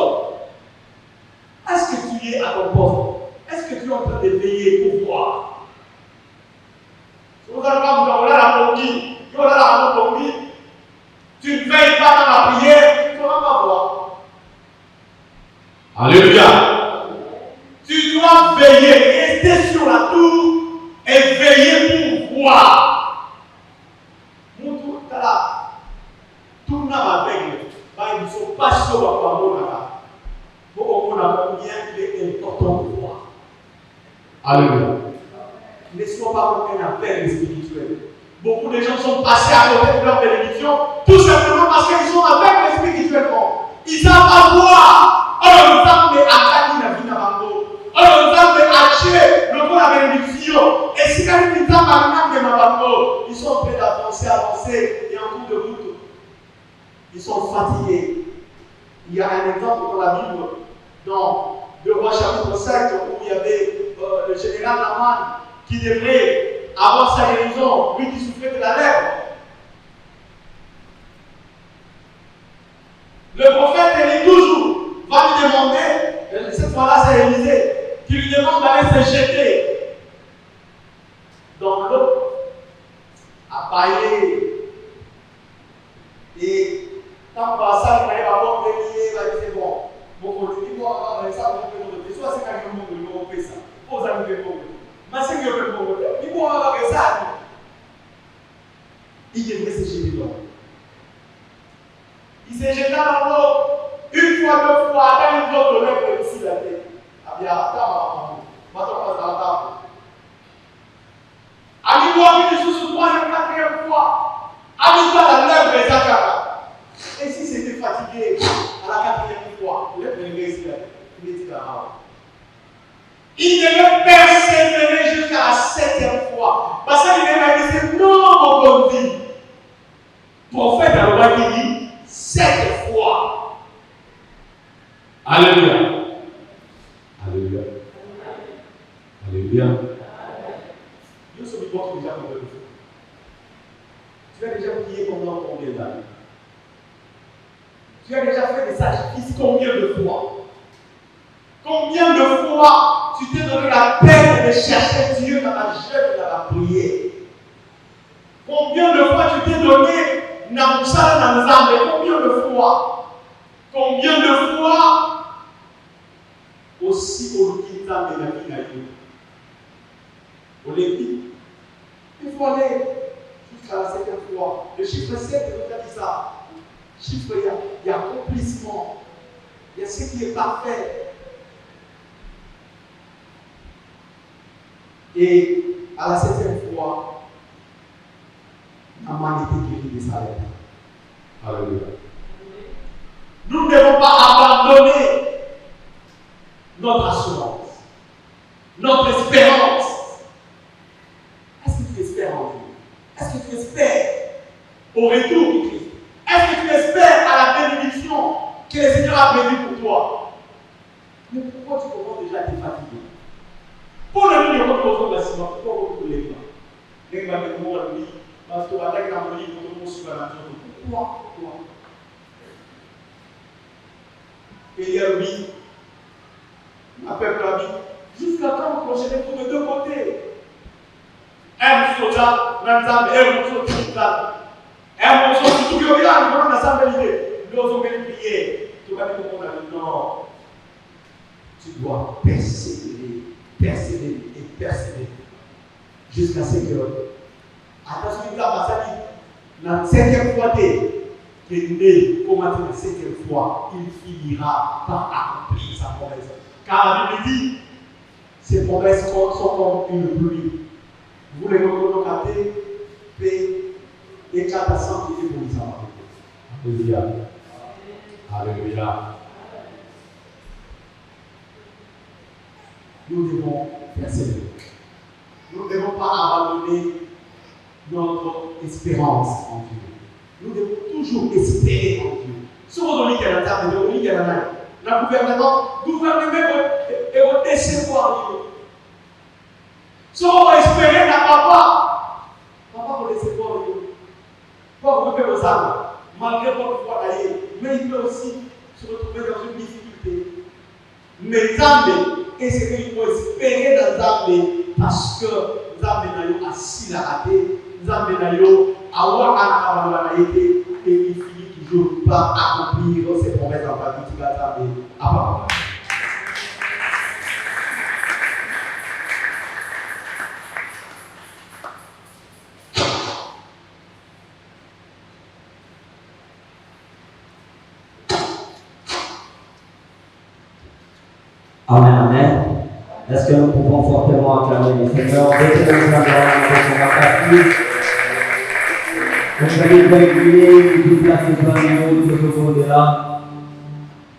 Est-ce que tu es à ton poste? Est-ce que tu es en train de veiller pour voir? Si vous allez pas vous la conquis, tu ne veilles pas dans la prière, tu ne pourras pas voir. Alléluia. Tu dois veiller, rester sur la tour et veiller pour voir. Nous, tout le monde avec ils ne sont pas sûrs de quoi on a combien il est important de voir. Alléluia. Ne sois pas comme un appel spirituel. Beaucoup de gens sont passés à côté de leur bénédiction tout simplement parce qu'ils sont avec spirituellement. Ils savent pas voir. Alors, nous avons attaqué la vie d'Amando. Alors, nous avons acheté le bon la bénédiction. Et si quand ils ont amené Amando, ils sont prêts d'avancer et en cours de route. Ils sont fatigués. Il y a un exemple dans la Bible, dans 2 Rois chapitre 5, où il y avait le général Naaman qui devrait avoir sa guérison, lui qui souffrait de la lèpre. Le prophète Élie toujours va lui demander, cette fois-là c'est Élisée, qui lui demande d'aller se jeter dans l'eau, à bailler. Et quand ça, il va avoir béni, il va dire c'est bon. Bon, il va avoir ça, il soit c'est quand même bon, il va faire ça. Vous allez faire bon. Mais c'est que le bon, il va avoir ça. Il devrait se jeter dans l'eau. Il s'est jeté dans l'eau une fois, 2 fois, attends une autre lèvre ici la tête. Ah bien, attends, maintenant, on va dans la table. Ami-moi, il est sous 3e, 4e fois. Ami-toi la lèvre et Zachara. Et si c'était fatigué à la 4e fois, il est là. Il devait persévérer jusqu'à la 7e fois. Parce qu'il devait dire non, mon bon Dieu. Prophète a le droit qui dit 7 fois. Alléluia. Alléluia. Alléluia. Nous sommes déjà combien de fois? Tu as déjà prié pendant combien d'années? Tu as déjà fait des sacrifices combien de fois? Combien de fois tu t'es donné la peine de chercher Dieu dans la jeûne et dans la prière? Combien de fois tu t'es donné Namusala dans les âmes? Combien de fois? Combien de fois aussi au Kintam de la vie naïve? On les dit. Il faut aller jusqu'à la 7e fois. Le chiffre 7, nous a dit ça. Chiffre, il y a accomplissement. Il y a ce qui est parfait. Et à la 7e fois, Naaman était guéri de sa lèpre. Alléluia. Nous ne devons pas abandonner notre assurance, notre espérance. Est-ce que tu espères en Dieu? Est-ce que tu espères au retour du Christ? Est-ce que tu espères à la bénédiction que le Seigneur a prévue pour toi? Mais pourquoi tu commences déjà à être fatigué? Pour le milieu de l'autre bâtiment, pourquoi vous ne voulez pas? Les gens qui vont lui, parce que avec la molie, vous ne pouvez pas. Pourquoi? Et il y a lui, ma peuple a dit, jusqu'à quand vous projetez pour de 2 côtés? Un soldat, un soldat, un soldat, tout le monde a assemblé. Nous avons fait une prière. Tu vas dire qu'on a dit non. Tu dois persévérer, persévérer et persévérer jusqu'à ce que, attention, il a dit, la 5e fois qui est né, comment dire, la 5e fois, il finira par accomplir sa promesse. Car la Bible dit, ses promesses sont comme une pluie. Vous les reconnaissez, paix et 400 qui est pour les enfants. Alléluia. Alléluia. nous devons persévérer. Nous ne devons pas abandonner notre espérance en Dieu. Nous devons toujours espérer en Dieu. Si vous avez la table, vous avez le gouvernement et vous décevoir Dieu. Si vous espérez dans papa vous décevoir Dieu. Pour vous faire vos âmes, malgré votre foi d'ailleurs, mais il peut aussi se retrouver dans une difficulté. Mais Zambé, et ce qu'il faut espérer dans Zambé, parce que Zambé n'a eu assis la raté, Zambé n'a eu avoir un été, et il finit toujours par accomplir ses promesses en pratique qui va Zambé à part. Amen, amen. Est-ce que nous pouvons fortement acclamer le Seigneur? Dès que nous avons la partie, vous allez réguler, vous placez devant nous, tout de là.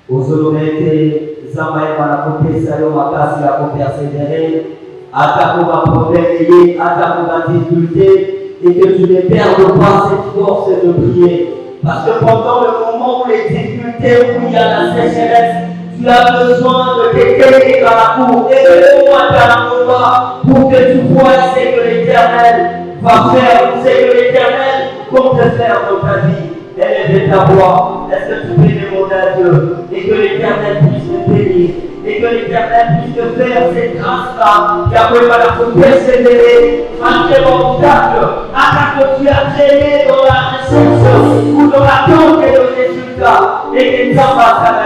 Aux autorités, Zamaï va la côté, Sayo Makasi la côté persévérer, attaque va problème, attaque va difficulté, et que tu ne perdes pas cette force de prier. Parce que pendant le moment où les difficultés, où il y a la sécheresse, tu as besoin de quelqu'un dans la cour et de moi dans la combat pour que tu vois ce que l'Éternel va faire, ce que l'Éternel compte faire dans ta vie. Elle est de ta voix. Est-ce que tu peux demander à Dieu et que l'Éternel puisse te bénir et que l'Éternel puisse te faire cette grâce-là qui a permis de persévérer malgré l'obstacle, afin que tu as traîné dans la réception ou dans l'attente de résultats et que tu as passé à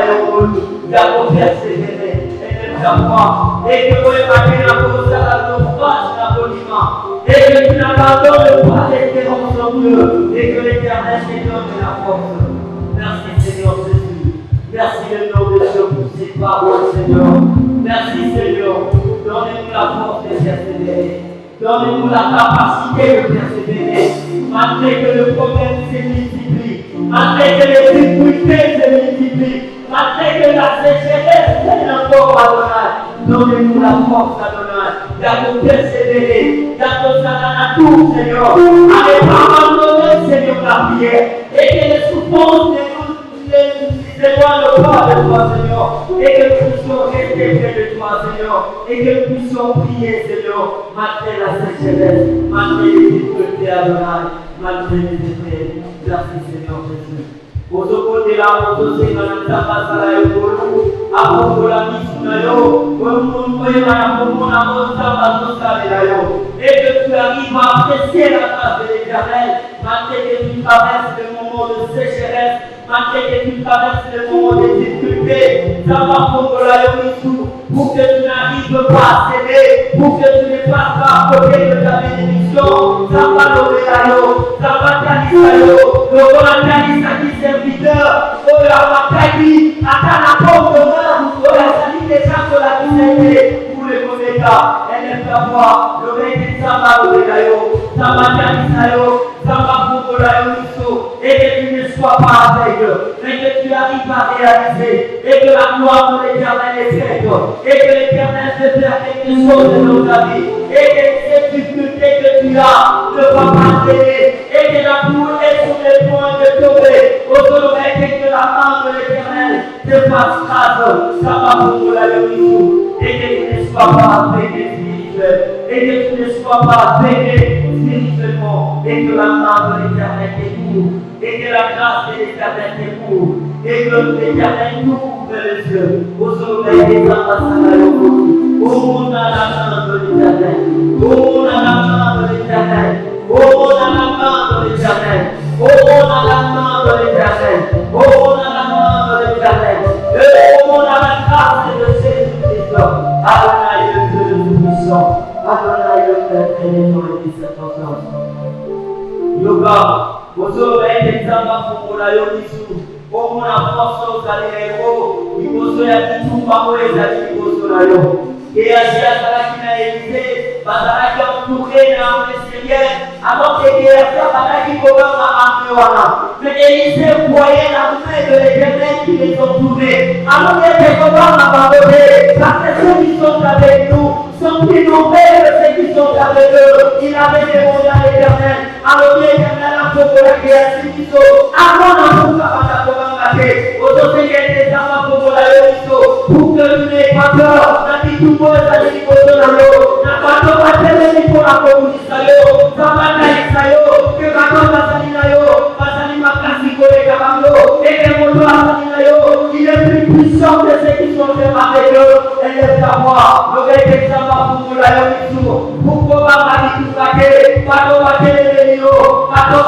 tu as persévéré et ne t'as et que vous avez la cause à nos phrases d'applaudissement et que tu n'abandonnes pas l'espérance en Dieu et que l'Éternel te donne la force. Merci Seigneur Jésus. Merci le nom de Dieu pour ces paroles Seigneur. Merci Seigneur. Donnez-nous la force de persévérer. Donnez-nous la capacité de persévérer. Malgré que le problème se multiplie. Malgré que les difficultés se multiplient. Malgré que la sécheresse est encore Adonai, donnez-nous la force Adonai, de persévérer, de la tour Seigneur, allez pas abandonner Seigneur la prière, et que les souffrances nous éloignent pas de toi Seigneur, et que nous puissions rester près de toi Seigneur, et que nous puissions prier Seigneur, malgré la sécheresse, malgré les difficultés Adonai, malgré les effets. Merci Seigneur Jésus. Aux côtés là, aux côtés de la Masala et Polo, à propos de la mission, et que tu arrives à apprécier la grâce de l'Éternel, malgré que tu traverses des moments de sécheresse, malgré que tu traverses des moments de difficulté, ça va pour que tu n'arrives pas à céder, pour que tu ne passes pas à côté de ta bénédiction, ça va lever à l'eau, ça va t'alliser à l'eau, le volontarisme à qui serviteur, oh la bataille, à ta porte de main, oh la salie des gens de la dignité, pour les commétas, elle aime ta voix, le règne des ça va lever à l'eau, ça va t'alliser à l'eau, ça va pour la l'eau, et que tu ne sois pas aveugle, mais que tu arrives à réaliser, et que la gloire de l'Éternel est faite, et que l'Éternel te fait quelque chose dans ta vie, et que cette difficulté que tu as ne va pas t'aider, et que la boule est sur le point de tomber, autour et que la main de l'Éternel te fasse grâce, ça va pour la l'eau, et que tu ne sois pas aveugle spirituel, et que tu ne sois pas aveugle spirituellement, et que la main de l'Éternel t'écouvre, et que la grâce de l'Éternel t'écouvre, et que l'Éternel t'ouvre les yeux au sommeil des ambassadeurs, au monde à la main de l'Éternel, au monde à la main de l'Éternel, au monde à la main de l'Éternel, au monde à la main de l'Éternel, au monde à la main de l'Éternel, et au monde à la grâce de Jésus-Christ, Adonai le Dieu le Tout-Puissant, Adonai le Père pénétrant et discernement. Yoga, aux oreilles des âmes pour la yonisu, au monde à force aux alléros, il faut se la tout par les alléros sur la yo. Et à la qui n'a évité, Bazara qui a entouré dans l'extérieur, avant que les guerres, Bazara qui gouverne à Améwana. Mais Élisée voyait la main de l'Éternel qui les entourait. Alors que les gouvernent à abandonner, parce que ceux qui sont avec nous, sont faits de ceux qui sont avec eux. Il avait demandé à l'Éternel, alors l'Éternel a fait la création qui sont avant de nous pour que tu n'aies pas peur, nanti tu boleh saja di foto lalu, nak foto pasal ni pun aku mesti sayo, sama naik sayo, ke kau pasal ni makasih boleh kamu, kemudian pasal ni layo, il est plus puissant que ceux qui sont avec eux, élève ta voix, le gars qui s'en pour layo itu, pourquoi pas mari tu pakai, pakai pakai ni yo, pakai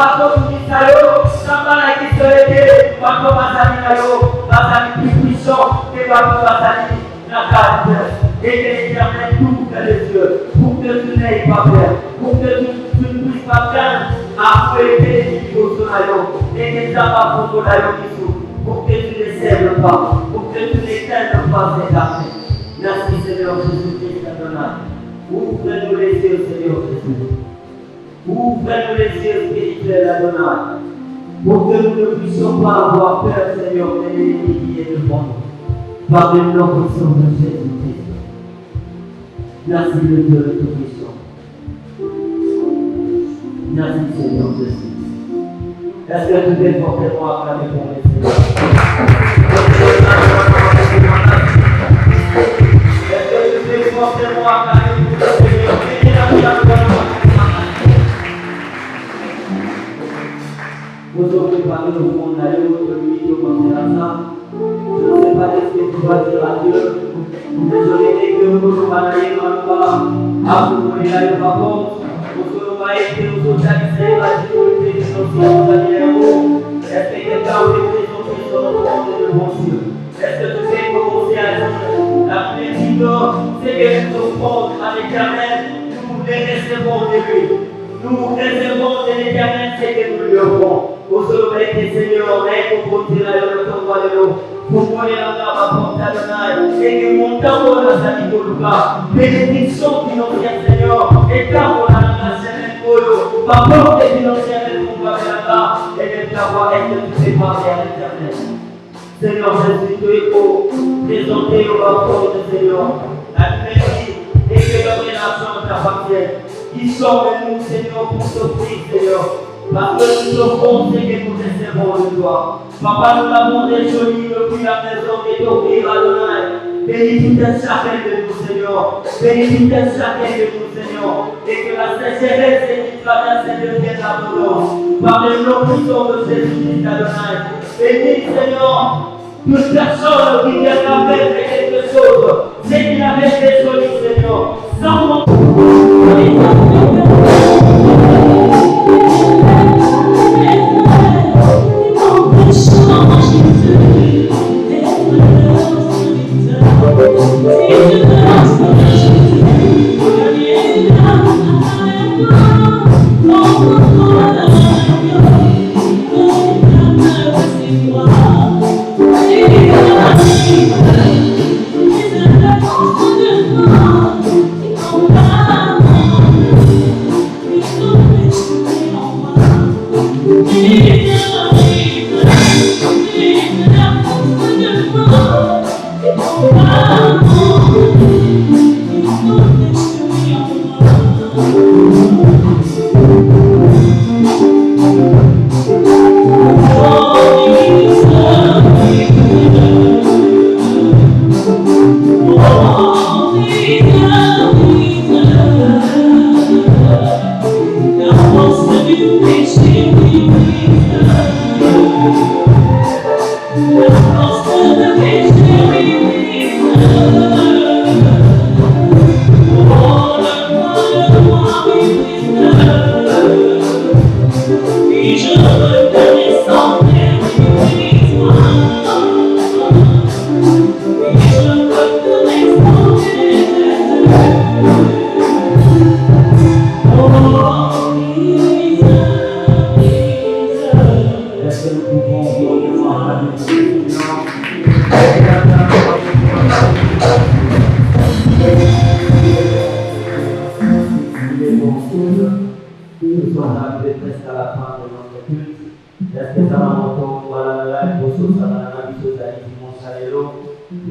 ni sayo, sama lagi selesai, pakai pasal ni layo, pasal ni plus puissant que pasal ni. Et que l'Éternel t'ouvre les yeux pour que tu n'aies pas peur, pour que tu ne puisses pas craindre à fouetter les niveaux sur la langue et que ça va pour la langue pour que tu ne serves pas, pour que tu n'éteignes pas cette armée. Merci Seigneur Jésus-Christ Adonai. Ouvre-nous les yeux Seigneur Jésus. Ouvre-nous les yeux spirituels Adonai. Pour que nous ne puissions pas avoir peur Seigneur de l'ennemi qui est devant nous. Par le nom puissant de Jésus-Christ. Merci le Dieu de Tout-Puissant. Merci Seigneur Jésus. Est-ce que tu peux fortement acclamer pour mes Seigneurs? Est-ce que tu peux fortement acclamer pour mes Seigneurs? Vous aurez parlé au monde d'ailleurs, de lui, de penser à ça. Je ne sais pas ce que tu vas dire à Dieu. Désolé que vous parlez pas. À vous, il y a une réponse. Vous va aider aux autres à la difficulté de nos est-ce que quelqu'un a fait sur le monde de mon Dieu? Est-ce que tu sais commencer à dire la première c'est que nous offrons à l'Éternel, nous les recevons de lui. Nous recevons de l'Éternel ce que nous lui offrons. Vous serez Seigneur, mais pour continuer à le tomber de l'eau. Pour qu'on ait la porte à l'honneur et que mon temps pour la sanité, bénédiction financière, Seigneur, et quand on a la semaine pour eux, ma porte financière, on va faire là, et de savoir est-ce que tu sais parler à l'Éternel. Seigneur Jésus, tu es pour présenter au rapport de Seigneur, la merci et que la relation t'appartienne. Qui sont nous, Seigneur, pour t'offrir, Seieur. Parce que nous offrons ce que nous recevons de toi. Papa, nous l'avons résolu depuis la maison de t'offrir à l'honneur. Bénis chacun de nous, Seigneur. Bénis chacun de nous, Seigneur. Et que la sécheresse et qui traverse devienne abondance. Par le nom puissant de Jésus-Christ à l'honneur. Bénis, Seigneur, toute personne qui vient avec quelque chose. C'est qu'il avait résolu, Seigneur. Sans mon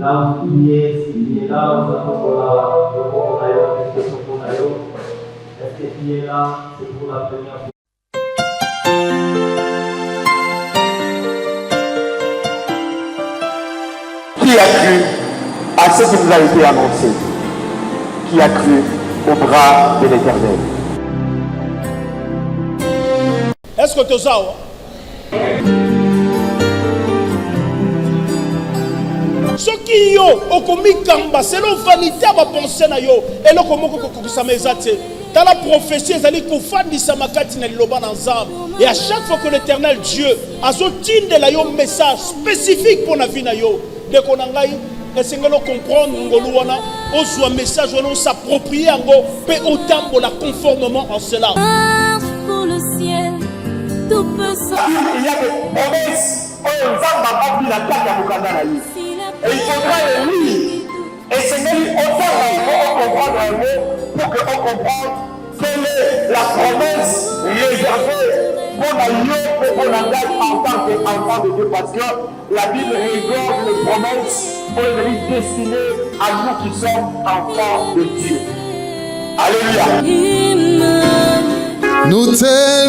là où tu es, s'il est là, où ça peut qui est là, c'est pour la première fois. Qui a cru à ce qui nous a été annoncé? Qui a cru au bras de l'Éternel? Est-ce que tu as ce qui yo okomi kamba selon vanité ba penser na yo eloko moko kokosama ezate dans la prophétie ezali kofandisa makati na liloba na nzambe et à chaque fois que l'Éternel Dieu azotindela yo message spécifique pour la vie na yo de konangai esengelo comprendre ngolu wana ozwa message wana s'approprier yango pe otambola conformément en cela. Pour le ciel, tout peut se Il y a des promesses. Et il faudra les lire. Et c'est même autant qu'on comprendre un mot pour qu'on comprenne quelle est la promesse réservée pour la en tant qu'enfant de Dieu. Parce que la Bible regorge les promesses pour les destinées à nous qui sommes enfants de Dieu. Alléluia. hymne. Nous t'aimons.